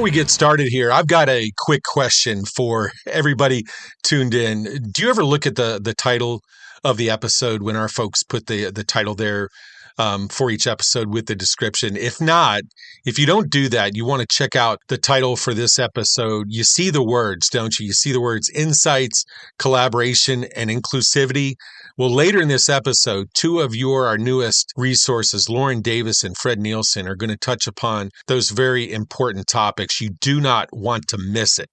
we get started here, I've got a quick question for everybody tuned in. Do you ever look at the title of the episode when our folks put the title there for each episode with the description? If not, if you don't do that, you want to check out the title for this episode. You see the words, don't you? You see the words insights, collaboration, and inclusivity. Well, later in this episode, two of our newest resources, Lauren Davis and Fred Nielsen, are going to touch upon those very important topics. You do not want to miss it.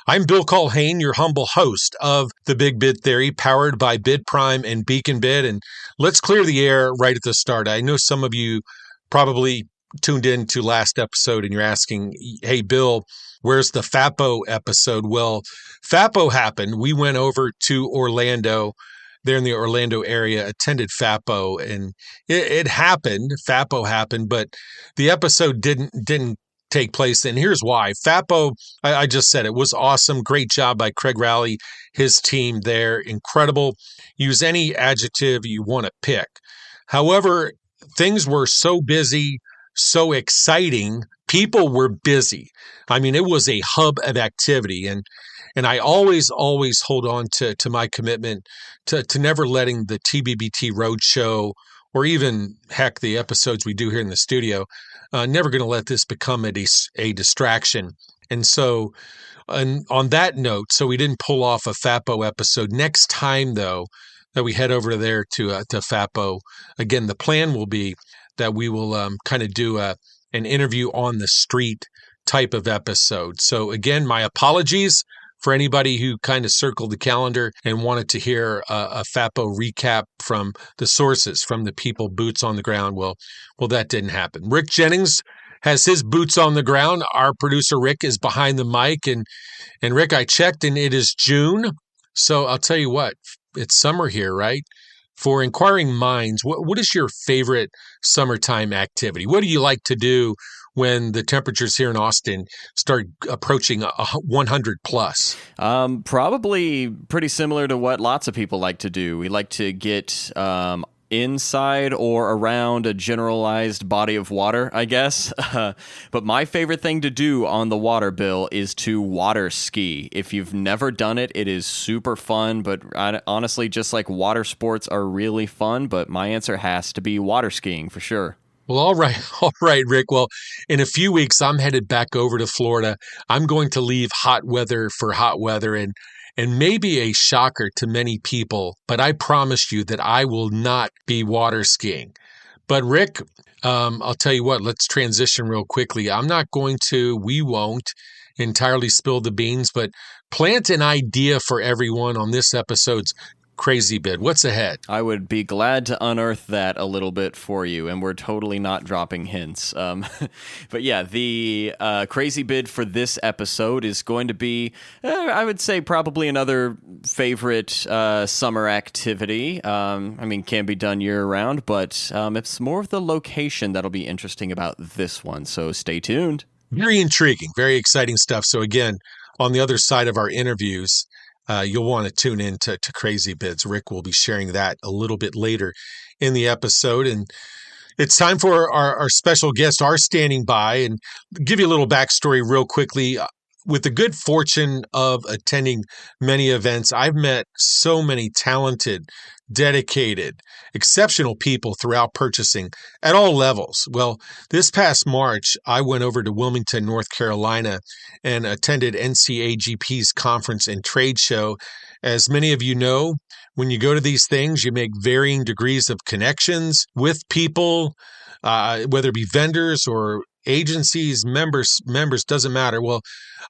I'm Bill Culhane, your humble host of The Big Bid Theory, powered by BidPrime and Beacon Bid. And let's clear the air right at the start. I know some of you probably tuned in to last episode and you're asking, hey, Bill, where's the FAPO episode? Well, FAPO happened. We went over to Orlando. There in the Orlando area, attended FAPO, and it happened. FAPO happened, but the episode didn't take place. And here's why. FAPO, I just said it was awesome. Great job by Craig Rowley, his team there. Incredible. Use any adjective you want to pick. However, things were so busy, so exciting. People were busy. I mean, it was a hub of activity. And I always hold on to my commitment to never letting the TBBT Roadshow or even, heck, the episodes we do here in the studio, never going to let this become a distraction. And so on that note, so we didn't pull off a FAPO episode. Next time, though, that we head over there to FAPO, again, the plan will be that we will kind of do an interview on the street type of episode. So again, my apologies for anybody who kind of circled the calendar and wanted to hear a FAPO recap from the sources, from the people, boots on the ground. Well, that didn't happen. Rick Jennings has his boots on the ground. Our producer, Rick, is behind the mic. And Rick, I checked, and it is June. So I'll tell you what, it's summer here, right? For inquiring minds, what is your favorite summertime activity? What do you like to do when the temperatures here in Austin start approaching 100 plus? Probably pretty similar to what lots of people like to do. We like to get inside or around a generalized body of water, I guess. But my favorite thing to do on the water, Bill, is to water ski. If you've never done it, it is super fun. But honestly, just like water sports are really fun, but my answer has to be water skiing for sure. Well, all right, Rick. Well, in a few weeks, I'm headed back over to Florida. I'm going to leave hot weather for hot weather, and maybe a shocker to many people, but I promise you that I will not be water skiing. But Rick, I'll tell you what, let's transition real quickly. We won't entirely spill the beans, but plant an idea for everyone on this episode's Crazy Bid. What's ahead? I would be glad to unearth that a little bit for you, and we're totally not dropping hints. But yeah, the Crazy Bid for this episode is going to be, I would say, probably another favorite summer activity. Can be done year-round, but it's more of the location that'll be interesting about this one, so stay tuned. Very intriguing, very exciting stuff. So again, on the other side of our interviews, you'll want to tune in to Crazy Bids. Rick will be sharing that a little bit later in the episode. And it's time for our special guests are standing by, and give you a little backstory real quickly. With the good fortune of attending many events, I've met so many talented, dedicated, exceptional people throughout purchasing at all levels. Well, this past March, I went over to Wilmington, North Carolina, and attended NCAGP's conference and trade show. As many of you know, when you go to these things, you make varying degrees of connections with people, whether it be vendors or agencies, members, doesn't matter. Well,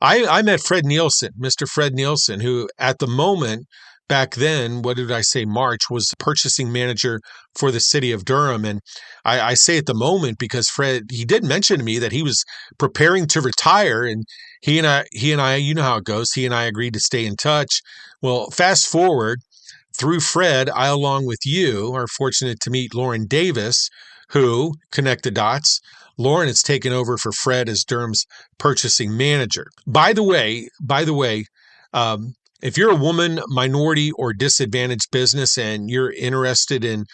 I met Fred Nielsen, Mr. Fred Nielsen, who at the moment, back then, what did I say, March, was purchasing manager for the City of Durham. And I say at the moment because Fred, he did mention to me that he was preparing to retire, and he and I, you know how it goes. He and I agreed to stay in touch. Well, fast forward, through Fred, I, along with you, are fortunate to meet Lauren Davis, who, connect the dots, Lauren has taken over for Fred as Durham's purchasing manager. By the way, if you're a woman, minority, or disadvantaged business and you're interested in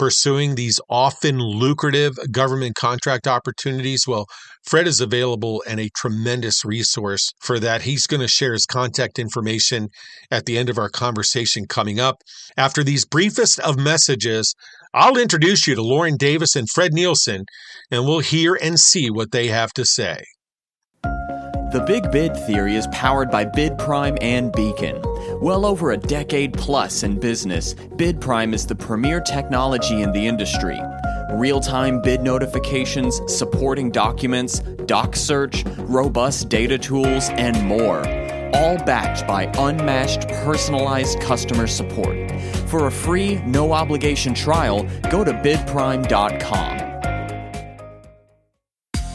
pursuing these often lucrative government contract opportunities? Well, Fred is available and a tremendous resource for that. He's going to share his contact information at the end of our conversation coming up. After these briefest of messages, I'll introduce you to Lauren Davis and Fred Nielsen, and we'll hear and see what they have to say. The Big Bid Theory is powered by BidPrime and Beacon. Well over a decade plus in business, BidPrime is the premier technology in the industry. Real-time bid notifications, supporting documents, doc search, robust data tools, and more. All backed by unmatched personalized customer support. For a free, no-obligation trial, go to bidprime.com.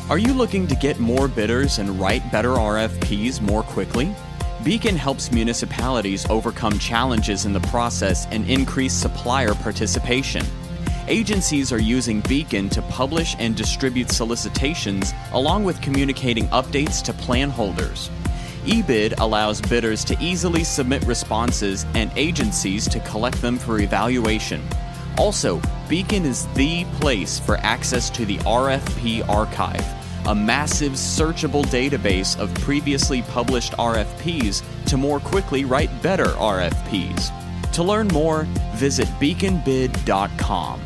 Are you looking to get more bidders and write better RFPs more quickly? Beacon helps municipalities overcome challenges in the process and increase supplier participation. Agencies are using Beacon to publish and distribute solicitations, along with communicating updates to plan holders. eBid allows bidders to easily submit responses and agencies to collect them for evaluation. Also, Beacon is the place for access to the RFP archive, a massive searchable database of previously published RFPs to more quickly write better RFPs. To learn more, visit beaconbid.com.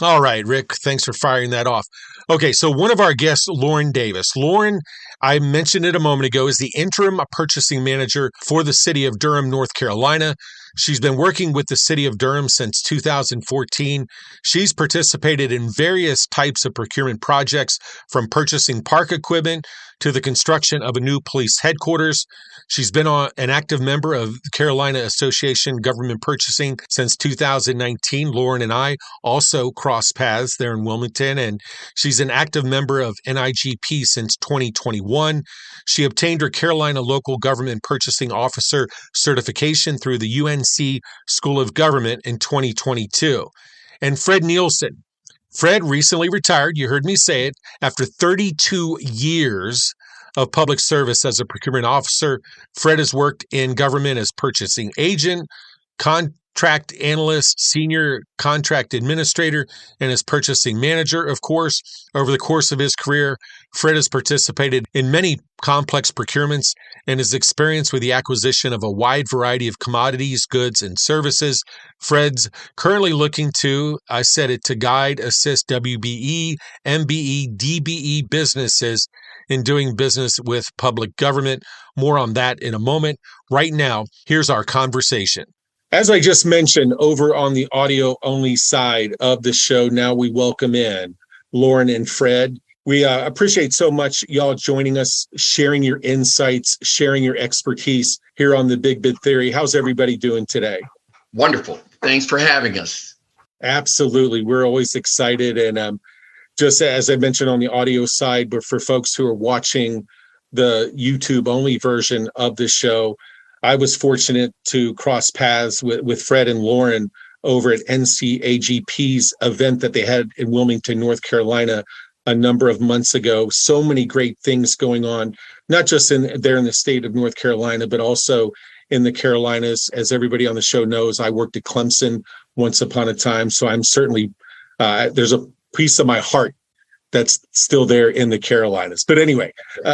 All right, Rick, thanks for firing that off. Okay, so one of our guests, Lauren Davis. Lauren, I mentioned it a moment ago, is the interim purchasing manager for the City of Durham, North Carolina. She's been working with the City of Durham since 2014. She's participated in various types of procurement projects, from purchasing park equipment to the construction of a new police headquarters. She's been an active member of the Carolina Association Government Purchasing since 2019. Lauren and I also crossed paths there in Wilmington, and she's an active member of NIGP since 2021. She obtained her Carolina Local Government Purchasing Officer certification through the UNC School of Government in 2022. And Fred Nielsen. Fred recently retired, you heard me say it, after 32 years of public service as a procurement officer. Fred has worked in government as purchasing agent, contract analyst, senior contract administrator, and as purchasing manager. Of course, over the course of his career, Fred has participated in many complex procurements, and his experience with the acquisition of a wide variety of commodities, goods, and services. Fred's currently looking to, I said it, to guide, assist WBE, MBE, DBE businesses in doing business with public government. More on that in a moment. Right now, here's our conversation. As I just mentioned, over on the audio-only side of the show, now we welcome in Lauren and Fred. We appreciate so much y'all joining us, sharing your insights, sharing your expertise here on the Big Bid Theory. How's everybody doing today? Wonderful. Thanks for having us. Absolutely. We're always excited. And just as I mentioned on the audio side, but for folks who are watching the YouTube-only version of the show, I was fortunate to cross paths with Fred and Lauren over at NCAGP's event that they had in Wilmington, North Carolina, a number of months ago. So many great things going on, not just there in the state of North Carolina, but also in the Carolinas. As everybody on the show knows, I worked at Clemson once upon a time. So I'm certainly, there's a piece of my heart that's still there in the Carolinas. But anyway,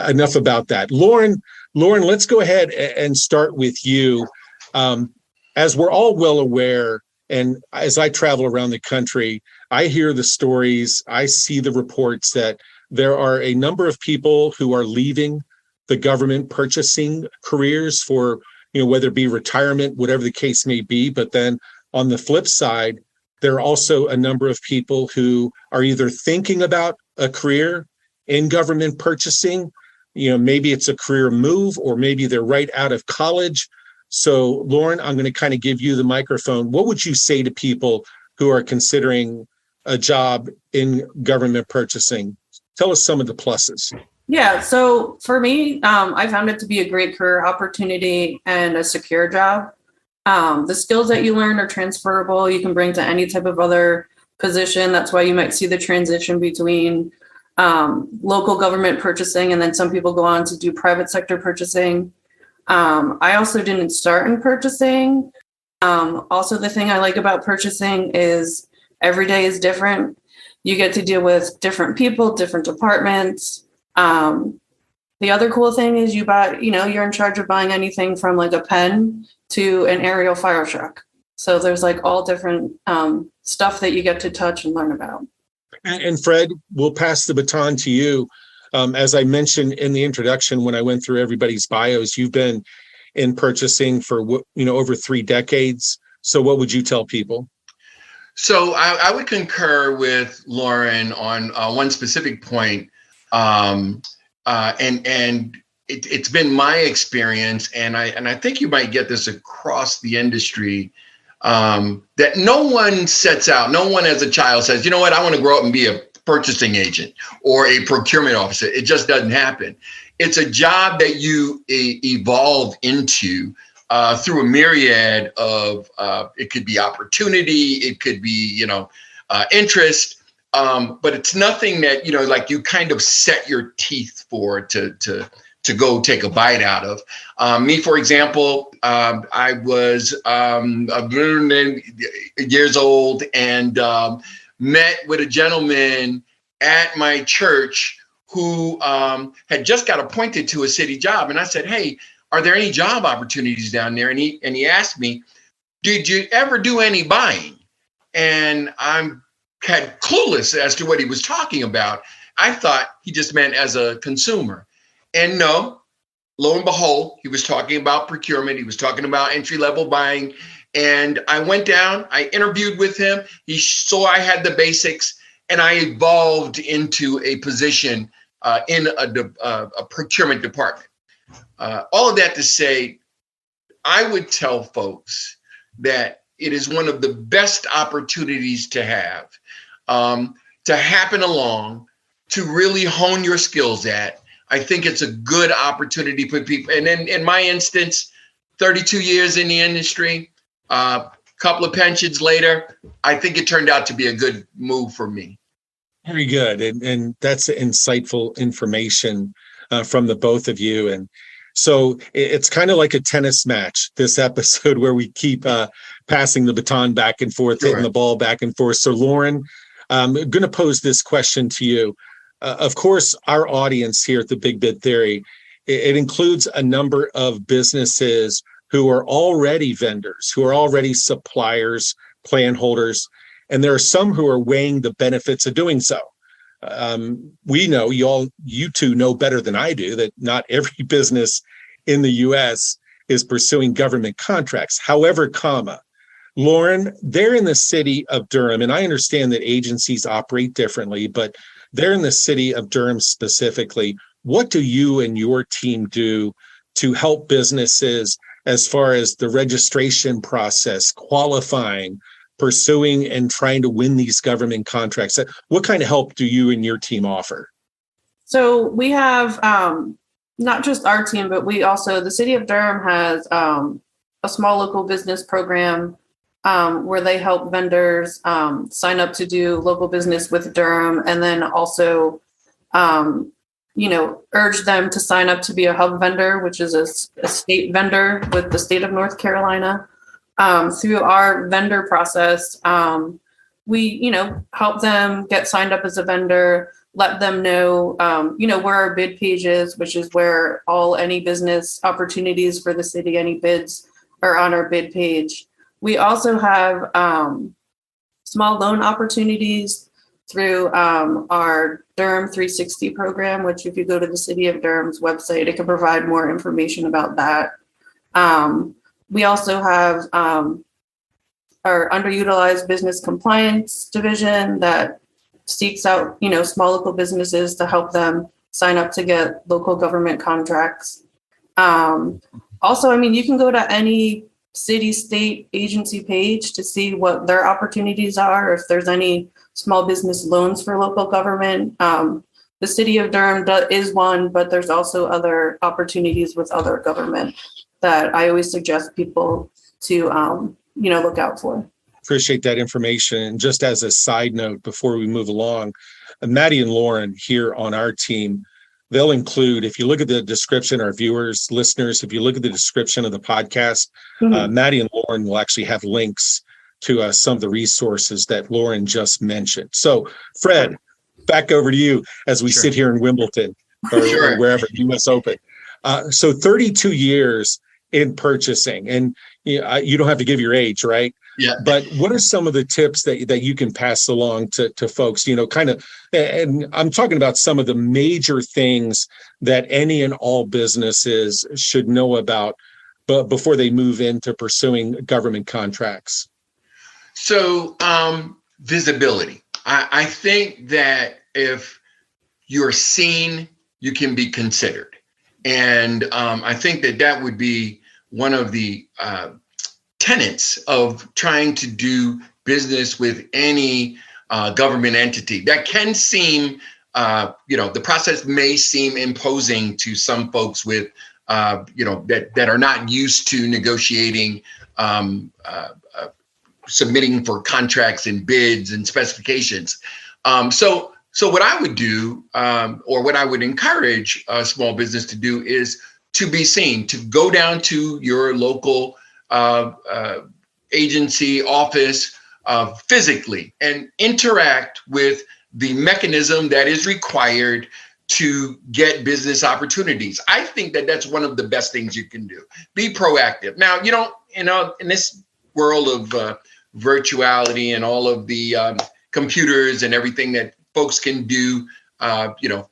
enough about that. Lauren, let's go ahead and start with you. As we're all well aware, and as I travel around the country, I hear the stories, I see the reports that there are a number of people who are leaving the government purchasing careers for, whether it be retirement, whatever the case may be. But then on the flip side, there are also a number of people who are either thinking about a career in government purchasing. Maybe it's a career move, or maybe they're right out of college. So, Lauren, I'm going to kind of give you the microphone. What would you say to people who are considering a job in government purchasing? Tell us some of the pluses. Yeah, so for me, I found it to be a great career opportunity and a secure job. The skills that you learn are transferable. You can bring to any type of other position. That's why you might see the transition between local government purchasing, and then some people go on to do private sector purchasing. I also didn't start in purchasing. Also, the thing I like about purchasing is every day is different. You get to deal with different people, different departments. The other cool thing is you're in charge of buying anything from like a pen to an aerial fire truck. So there's like all different stuff that you get to touch and learn about. And Fred, we'll pass the baton to you. As I mentioned in the introduction, when I went through everybody's bios, you've been in purchasing for over 3 decades. So what would you tell people? So I would concur with Lauren on one specific point. And it's been my experience, and I think you might get this across the industry, that no one sets out, no one as a child says, you know what, I want to grow up and be a purchasing agent or a procurement officer. It just doesn't happen. It's a job that you evolve into through a myriad of, it could be opportunity, it could be, interest. But it's nothing that, like you kind of set your teeth for to go take a bite out of. Me, for example, I was years old and met with a gentleman at my church who had just got appointed to a city job. And I said, hey, are there any job opportunities down there? And he asked me, did you ever do any buying? And I'm had clueless as to what he was talking about. I thought he just meant as a consumer. And no, lo and behold, he was talking about procurement. He was talking about entry-level buying. And I went down, I interviewed with him. He saw I had the basics, and I evolved into a position in a procurement department. All of that to say, I would tell folks that it is one of the best opportunities to have, to happen along, to really hone your skills at. I think it's a good opportunity for people. And then in my instance, 32 years in the industry, a couple of pensions later, I think it turned out to be a good move for me. Very good. And that's insightful information from the both of you. And so it's kind of like a tennis match, this episode, where we keep passing the baton back and forth, hitting the ball back and forth. So Lauren, I'm going to pose this question to you. Of course, our audience here at the Big Bid Theory, it includes a number of businesses who are already vendors, who are already suppliers, plan holders, and there are some who are weighing the benefits of doing so. We know, you two know better than I do, that not every business in the U.S. is pursuing government contracts. However, Lauren, they're in the city of Durham, and I understand that agencies operate differently, but they're in the city of Durham specifically. What do you and your team do to help businesses as far as the registration process, qualifying, pursuing, and trying to win these government contracts? What kind of help do you and your team offer? So we have not just our team, but the city of Durham has a small local business program where they help vendors sign up to do local business with Durham, and then also, urge them to sign up to be a hub vendor, which is a state vendor with the state of North Carolina. Through our vendor process, we, help them get signed up as a vendor, let them know, where our bid page is, which is where any business opportunities for the city, any bids are on our bid page. We also have small loan opportunities through our Durham 360 program, which if you go to the City of Durham's website, it can provide more information about that. We also have our underutilized business compliance division that seeks out, small local businesses to help them sign up to get local government contracts. Also, you can go to any city, state agency page to see what their opportunities are, if there's any small business loans for local government. The City of Durham is one, but there's also other opportunities with other government that I always suggest people to, look out for. Appreciate that information. And just as a side note, before we move along, Maddie and Lauren here on our team, they'll include, if you look at the description, our viewers, listeners, if you look at the description of the podcast, Maddie and Lauren will actually have links to some of the resources that Lauren just mentioned. So, Fred, back over to you as we sit here in Wimbledon or wherever, US Open. So 32 years in purchasing, and you don't have to give your age, right? Yeah. But what are some of the tips that you can pass along to folks, kind of, and I'm talking about some of the major things that any and all businesses should know about before they move into pursuing government contracts? So visibility. I think that if you're seen, you can be considered. And I think that would be one of the tenets of trying to do business with any government entity. That can seem, the process may seem imposing to some folks with, that are not used to negotiating, submitting for contracts and bids and specifications. So what I would do, or what I would encourage a small business to do, is to be seen, to go down to your local agency office physically and interact with the mechanism that is required to get business opportunities. I think that that's one of the best things you can do. Be proactive. Now, in this world of virtuality and all of the computers and everything that folks can do,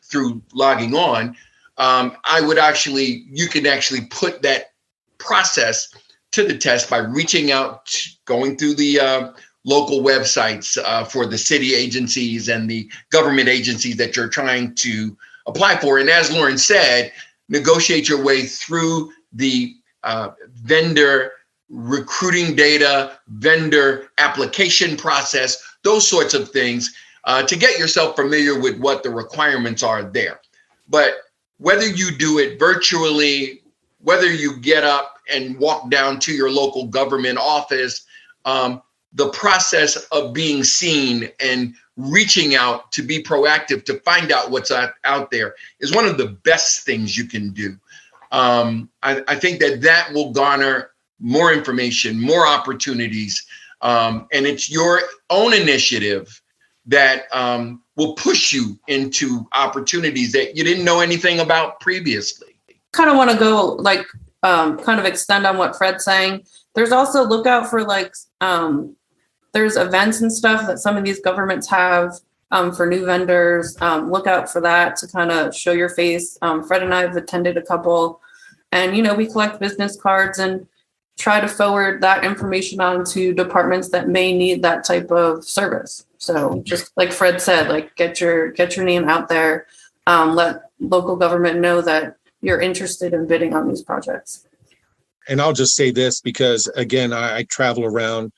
through logging on, you can actually put that process to the test by reaching out, going through the local websites for the city agencies and the government agencies that you're trying to apply for. And as Lauren said, negotiate your way through the vendor recruiting data, vendor application process, those sorts of things, to get yourself familiar with what the requirements are there. But whether you do it virtually, whether you get up and walk down to your local government office, the process of being seen and reaching out to be proactive to find out what's out there is one of the best things you can do. I think that will garner more information, more opportunities, and it's your own initiative that will push you into opportunities that you didn't know anything about previously. Kind of want to go kind of extend on what Fred's saying. There's also look out for there's events and stuff that some of these governments have for new vendors. Look out for that to kind of show your face. Fred and I have attended a couple, and we collect business cards and try to forward that information on to departments that may need that type of service. So just like Fred said, get your name out there. Let local government know that you're interested in bidding on these projects. And I'll just say this because, again, I travel around.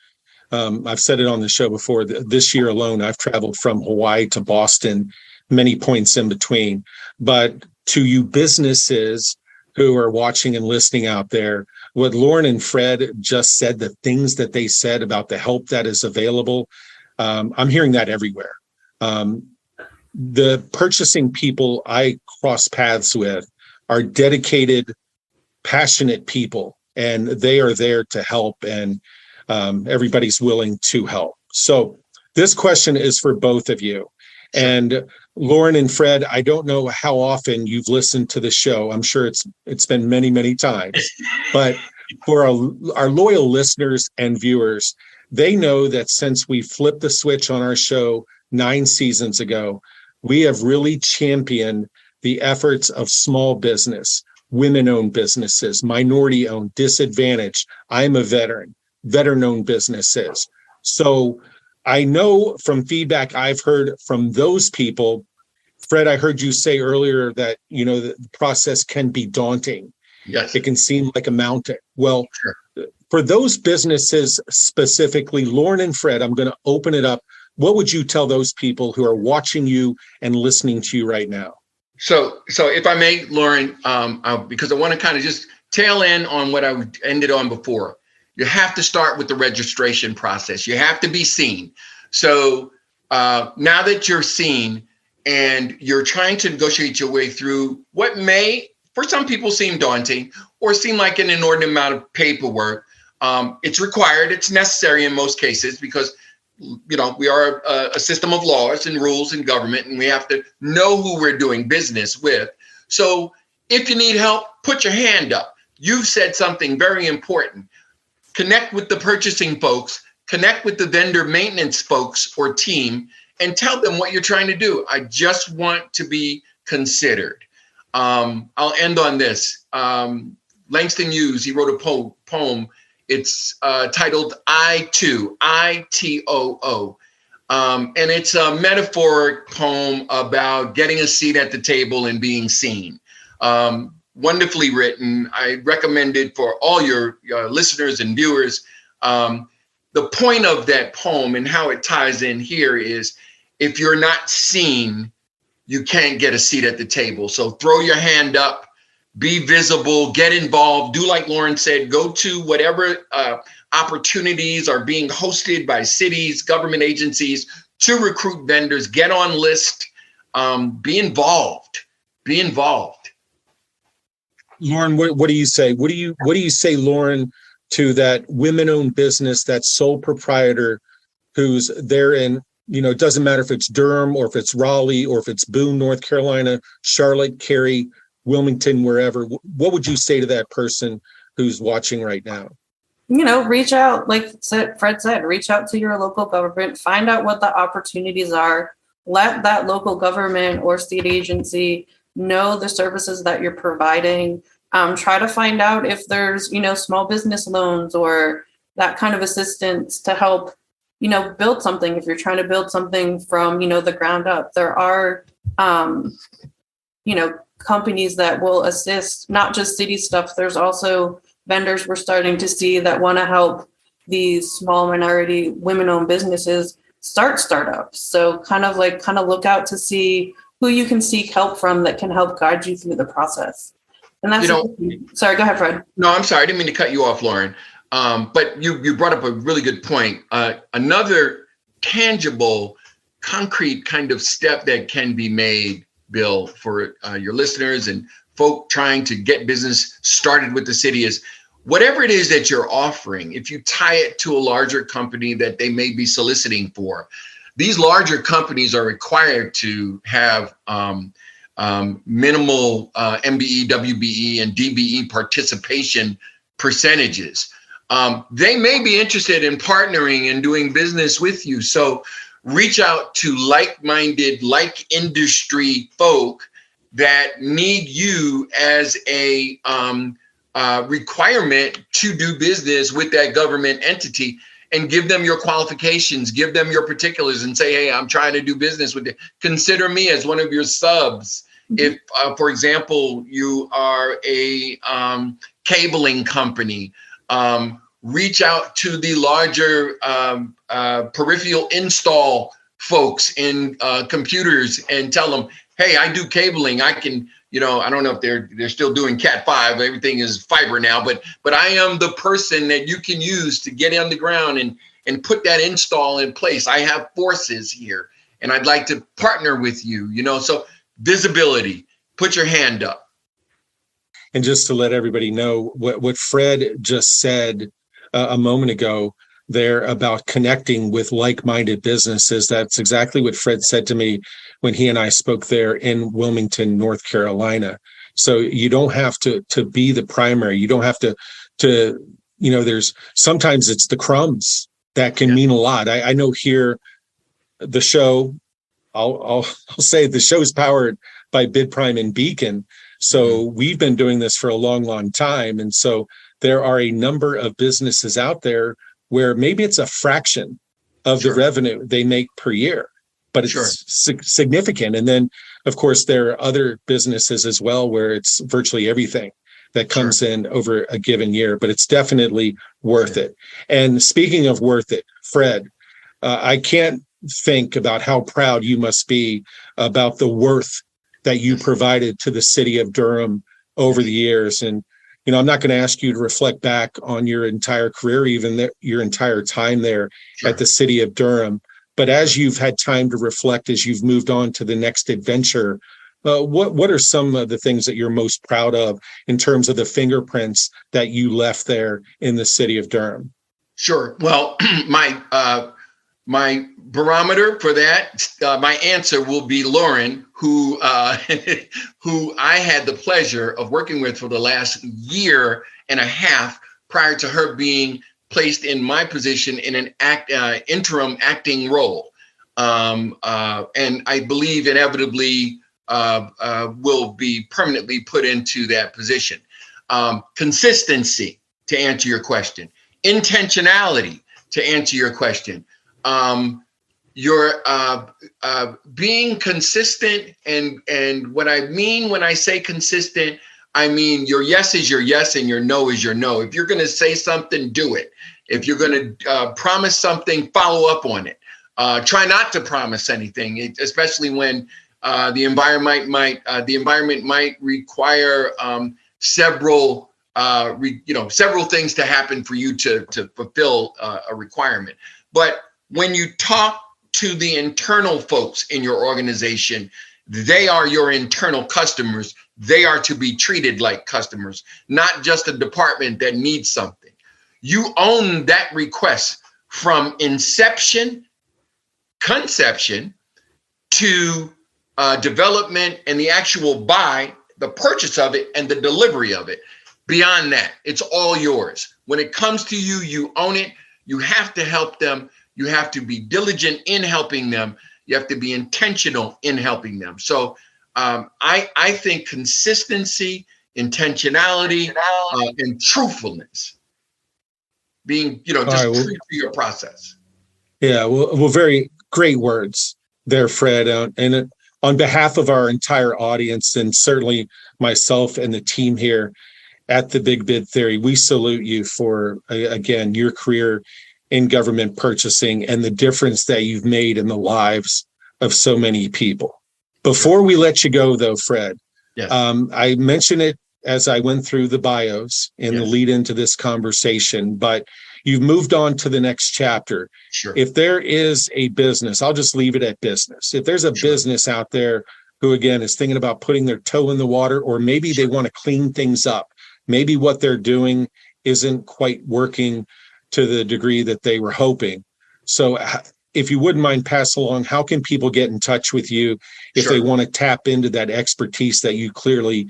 I've said it on the show before. This year alone, I've traveled from Hawaii to Boston, many points in between. But to you businesses who are watching and listening out there, what Lauren and Fred just said, the things that they said about the help that is available, I'm hearing that everywhere. The purchasing people I cross paths with are dedicated, passionate people, and they are there to help, and everybody's willing to help. So this question is for both of you. Sure. And Lauren and Fred, I don't know how often you've listened to the show. I'm sure it's been many, many times. But for our loyal listeners and viewers, they know that since we flipped the switch on our show 9 seasons ago, we have really championed the efforts of small business, women-owned businesses, minority-owned, disadvantaged. I'm a veteran-owned businesses. So I know from feedback I've heard from those people, Fred, I heard you say earlier that, the process can be daunting. Yes. It can seem like a mountain. Well, sure. For those businesses specifically, Lauren and Fred, I'm going to open it up. What would you tell those people who are watching you and listening to you right now? So if I may, Lauren, because I want to kind of just tail in on what I ended on before. You have to start with the registration process. You have to be seen. So now that you're seen and you're trying to negotiate your way through what may, for some people, seem daunting or seem like an inordinate amount of paperwork. It's required, it's necessary in most cases because, we are a system of laws and rules in government, and we have to know who we're doing business with. So if you need help, put your hand up. You've said something very important. Connect with the purchasing folks, connect with the vendor maintenance folks or team, and tell them what you're trying to do. I just want to be considered. I'll end on this. Langston Hughes, he wrote a poem. It's titled I Too, I-T-O-O. And it's a metaphoric poem about getting a seat at the table and being seen. Wonderfully written. I recommend it for all your listeners and viewers. The point of that poem and how it ties in here is, if you're not seen, you can't get a seat at the table. So throw your hand up, be visible, get involved. Do like Lauren said, go to whatever opportunities are being hosted by cities, government agencies to recruit vendors. Get on list, be involved, be involved. Lauren, what do you say? What do you say, Lauren, to that women-owned business, that sole proprietor who's there in, it doesn't matter if it's Durham or if it's Raleigh or if it's Boone, North Carolina, Charlotte, Cary, Wilmington, wherever. What would you say to that person who's watching right now? Reach out, like Fred said, reach out to your local government, find out what the opportunities are, let that local government or state agency know the services that you're providing. Try to find out if there's, small business loans or that kind of assistance to help, build something. If you're trying to build something from, the ground up, there are, companies that will assist, not just city stuff. There's also vendors we're starting to see that want to help these small minority women-owned businesses start startups. So kind of look out to see who you can seek help from that can help guide you through the process. And that's, sorry, go ahead, Fred. No, I'm sorry. I didn't mean to cut you off, Lauren. But you brought up a really good point. Another tangible, concrete kind of step that can be made, Bill, for your listeners and folk trying to get business started with the city is, whatever it is that you're offering, if you tie it to a larger company that they may be soliciting for, these larger companies are required to have minimal MBE, WBE, and DBE participation percentages. They may be interested in partnering and doing business with you. So reach out to like-minded, like industry folk that need you as a requirement to do business with that government entity, and give them your qualifications, give them your particulars, and say, hey, I'm trying to do business with you. Consider me as one of your subs. If, for example, you are a cabling company, reach out to the larger peripheral install folks in computers and tell them, hey, I do cabling. I can, I don't know if they're still doing Cat 5. Everything is fiber now, but I am the person that you can use to get on the ground and put that install in place. I have forces here, and I'd like to partner with you. So visibility, put your hand up. And just to let everybody know what Fred just said a moment ago there about connecting with like-minded businesses, that's exactly what Fred said to me when he and I spoke there in Wilmington, North Carolina. So you don't have to be the primary. You don't have to there's sometimes it's the crumbs that can mean a lot. I know here the show, I'll say the show is powered by BidPrime and Beacon. So we've been doing this for a long, long time. And so there are a number of businesses out there where maybe it's a fraction of the revenue they make per year, but it's significant. And then, of course, there are other businesses as well where it's virtually everything that comes in over a given year, but it's definitely worth it. And speaking of worth it, Fred, I can't think about how proud you must be about the worth that you provided to the city of Durham over the years. And I'm not going to ask you to reflect back on your entire career, even your entire time there at the city of Durham. But as you've had time to reflect, as you've moved on to the next adventure, what are some of the things that you're most proud of in terms of the fingerprints that you left there in the city of Durham? Sure. Well, my barometer for that, my answer will be Lauren, who who I had the pleasure of working with for the last year and a half prior to her being placed in my position in an interim acting role, and I believe inevitably will be permanently put into that position. Consistency, to answer your question. Intentionality, to answer your question. You're being consistent, and what I mean when I say consistent, I mean your yes is your yes and your no is your no. If you're going to say something, do it. If you're going to promise something, follow up on it. Try not to promise anything, especially when the environment might require several things to happen for you to fulfill a requirement. But when you talk to the internal folks in your organization, they are your internal customers. They are to be treated like customers, not just a department that needs something. You own that request from conception to development and the actual buy, the purchase of it and the delivery of it. Beyond that, it's all yours. When it comes to you, you own it. You have to help them. You have to be diligent in helping them. You have to be intentional in helping them. So I think consistency, intentionality, and truthfulness, being, true to your process. Yeah, well, very great words there, Fred. And on behalf of our entire audience, and certainly myself and the team here at the Big Bid Theory, we salute you for, again, your career in government purchasing and the difference that you've made in the lives of so many people. Before we let you go, though, Fred, yes. I mentioned it as I went through the bios in the lead into this conversation, but you've moved on to the next chapter. Sure. If there is a business, I'll just leave it at business. If there's a business out there who, again, is thinking about putting their toe in the water, or maybe they want to clean things up, maybe what they're doing isn't quite working to the degree that they were hoping. So if you wouldn't mind pass along, how can people get in touch with you if they want to tap into that expertise that you clearly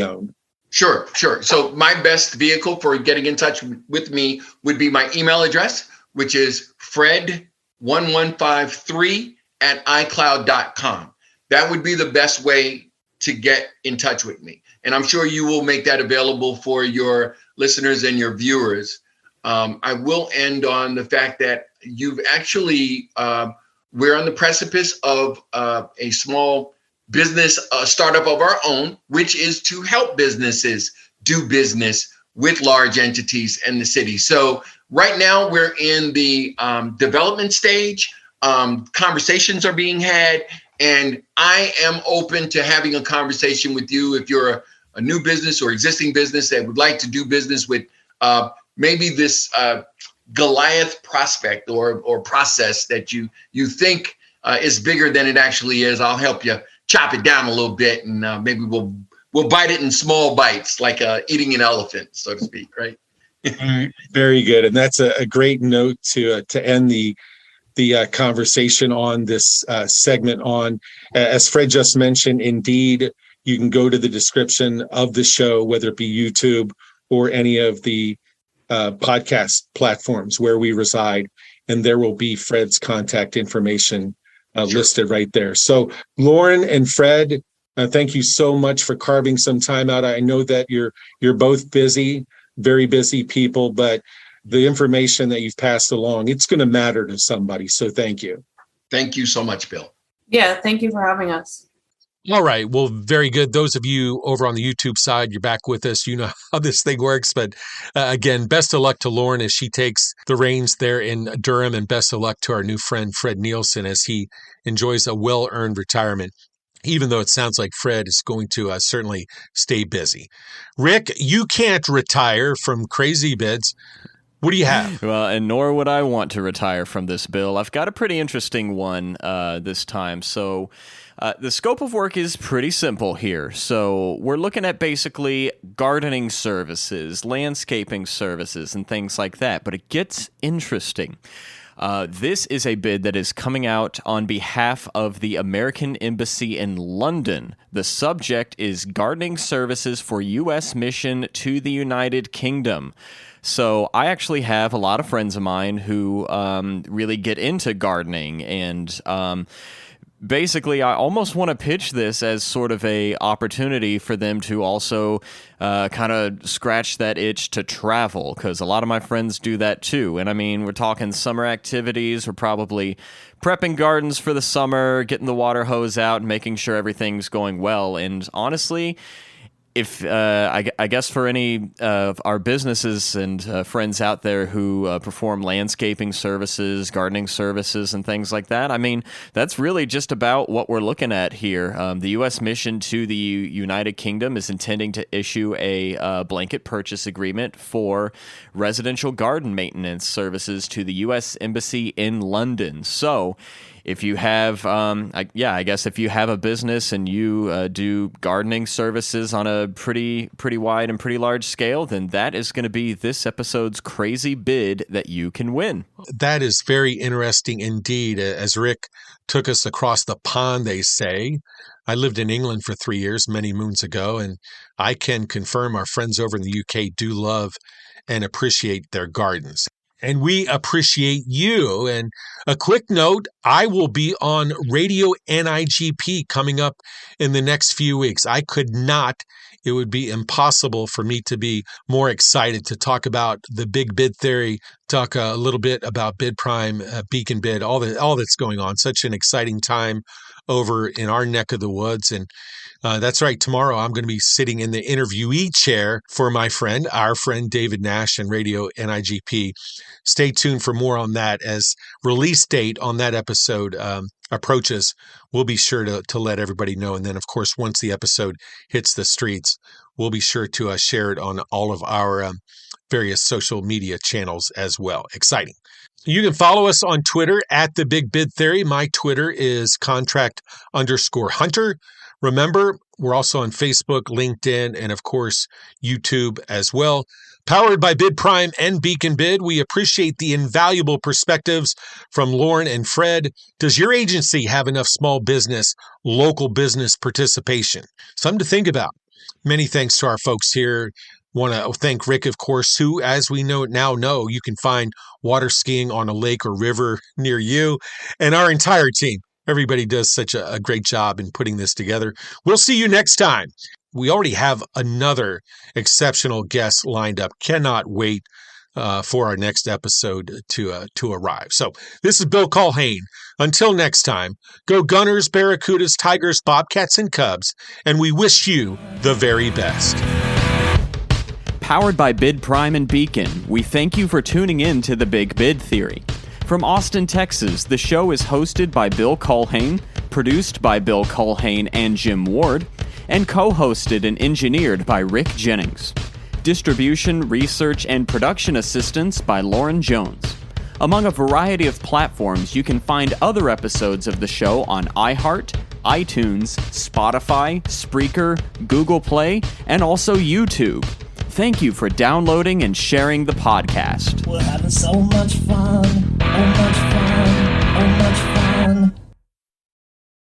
own? Sure. So my best vehicle for getting in touch with me would be my email address, which is fred1153@icloud.com. That would be the best way to get in touch with me. And I'm sure you will make that available for your listeners and your viewers. I will end on the fact that you've actually, we're on the precipice of a small business startup of our own, which is to help businesses do business with large entities in the city. So right now we're in the development stage. Conversations are being had, and I am open to having a conversation with you if you're a new business or existing business that would like to do business with maybe this Goliath prospect or process that you think is bigger than it actually is. I'll help you chop it down a little bit, and maybe we'll bite it in small bites, like eating an elephant, so to speak, right? Very good, and that's a great note to end the conversation on this segment on. As Fred just mentioned, indeed, you can go to the description of the show, whether it be YouTube or any of the podcast platforms where we reside, and there will be Fred's contact information listed right there. So Lauren and Fred, thank you so much for carving some time out. I know that you're both busy, very busy people, but the information that you've passed along, it's going to matter to somebody. So thank you. Thank you so much, Bill. Yeah, thank you for having us. All right. Well, very good. Those of you over on the YouTube side, you're back with us. You know how this thing works. But again, best of luck to Lauren as she takes the reins there in Durham, and best of luck to our new friend, Fred Nielsen, as he enjoys a well-earned retirement, even though it sounds like Fred is going to certainly stay busy. Rick, you can't retire from crazy bids. What do you have? Well, and nor would I want to retire from this, Bill. I've got a pretty interesting one this time. So the scope of work is pretty simple here. So we're looking at basically gardening services, landscaping services, and things like that. But it gets interesting. This is a bid that is coming out on behalf of the American Embassy in London. The subject is gardening services for U.S. mission to the United Kingdom. So I actually have a lot of friends of mine who really get into gardening, and basically I almost want to pitch this as sort of a opportunity for them to also kind of scratch that itch to travel, because a lot of my friends do that too. And I mean, we're talking summer activities. We're probably prepping gardens for the summer, getting the water hose out, making sure everything's going well. And honestly, if I guess for any of our businesses and friends out there who perform landscaping services, gardening services, and things like that, I mean, that's really just about what we're looking at here. The U.S. mission to the United Kingdom is intending to issue a blanket purchase agreement for residential garden maintenance services to the U.S. Embassy in London. So if you have, I guess if you have a business and you do gardening services on a pretty wide and pretty large scale, then that is going to be this episode's crazy bid that you can win. That is very interesting indeed. As Rick took us across the pond, they say. I lived in England for 3 years, many moons ago, and I can confirm our friends over in the UK do love and appreciate their gardens. And we appreciate you. And a quick note, I will be on Radio NIGP coming up in the next few weeks. It would be impossible for me to be more excited to talk about the big bid theory, talk a little bit about BidPrime, Beacon Bid, all that's going on. Such an exciting time over in our neck of the woods. And that's right. Tomorrow, I'm going to be sitting in the interviewee chair for our friend David Nash and Radio NIGP. Stay tuned for more on that. As release date on that episode approaches, we'll be sure to let everybody know. And then, of course, once the episode hits the streets, we'll be sure to share it on all of our various social media channels as well. Exciting. You can follow us on Twitter at The Big Bid Theory. My Twitter is contract_hunter. Remember, we're also on Facebook, LinkedIn, and of course, YouTube as well. Powered by BidPrime and Beacon Bid, we appreciate the invaluable perspectives from Lauren and Fred. Does your agency have enough small business, local business participation? Something to think about. Many thanks to our folks here. Want to thank Rick, of course, who, as we know, you can find water skiing on a lake or river near you, and our entire team. Everybody does such a great job in putting this together. We'll see you next time. We already have another exceptional guest lined up. Cannot wait for our next episode to arrive. So this is Bill Culhane. Until next time, go Gunners, Barracudas, Tigers, Bobcats, and Cubs, and we wish you the very best. Powered by BidPrime and Beacon, we thank you for tuning in to The Big Bid Theory. From Austin, Texas, the show is hosted by Bill Culhane, produced by Bill Culhane and Jim Ward, and co-hosted and engineered by Rick Jennings. Distribution, research, and production assistance by Lauren Jones. Among a variety of platforms, you can find other episodes of the show on iHeart, iTunes, Spotify, Spreaker, Google Play, and also YouTube. Thank you for downloading and sharing the podcast. We're having so much fun, oh much fun, oh much fun.